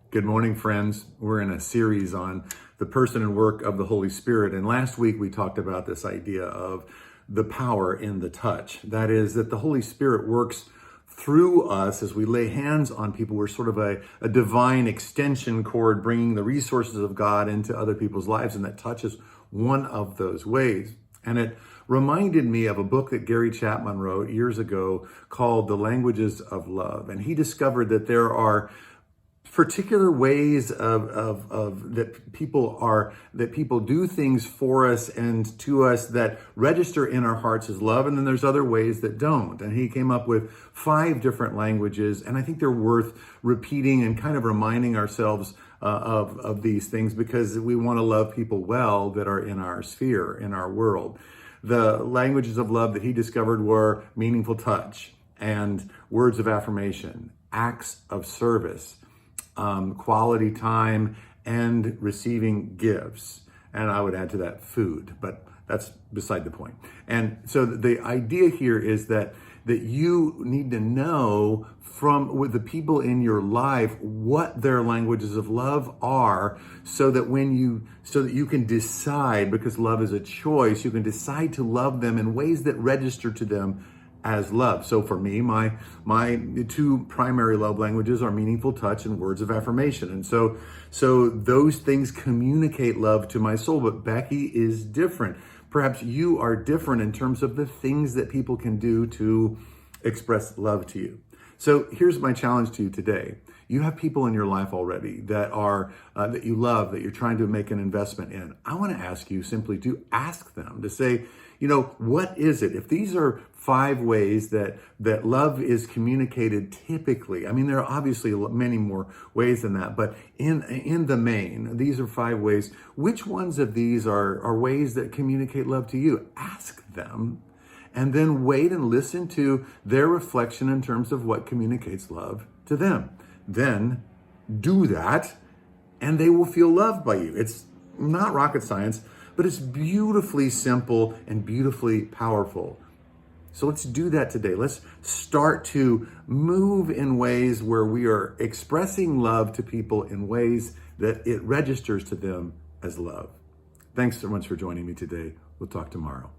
Good morning, friends. We're in a series on the person and work of the Holy Spirit. And last week we talked about this idea of the power in the touch. That is, that the Holy Spirit works through us as we lay hands on people. We're sort of a divine extension cord, bringing the resources of God into other people's lives. And that touch is one of those ways. And it reminded me of a book that Gary Chapman wrote years ago called The Languages of Love. And he discovered that there are particular ways of that people do things for us and to us that register in our hearts as love, and then there's other ways that don't. And he came up with 5 different languages, and I think they're worth repeating and kind of reminding ourselves of these things, because we want to love people well that are in our sphere, in our world. The languages of love that he discovered were meaningful touch and words of affirmation, acts of service, quality time, and receiving gifts. And I would add to that food, but that's beside the point. And so the idea here is that you need to know with the people in your life what their languages of love are, so that you can decide, because love is a choice, you can decide to love them in ways that register to them as love. So for me, my 2 primary love languages are meaningful touch and words of affirmation. And so those things communicate love to my soul. But Becky is different. Perhaps you are different in terms of the things that people can do to express love to you. So here's my challenge to you today. You have people in your life already that are that you love, that you're trying to make an investment in. I want to ask you simply to ask them, to say, what is it? If these are 5 ways that love is communicated typically, I mean, there are obviously many more ways than that, but in the main, these are 5 ways. Which ones of these are ways that communicate love to you? Ask them, and then wait and listen to their reflection in terms of what communicates love to them. Then do that, and they will feel loved by you. It's not rocket science, but it's beautifully simple and beautifully powerful. So let's do that today. Let's start to move in ways where we are expressing love to people in ways that it registers to them as love. Thanks so much for joining me today. We'll talk tomorrow.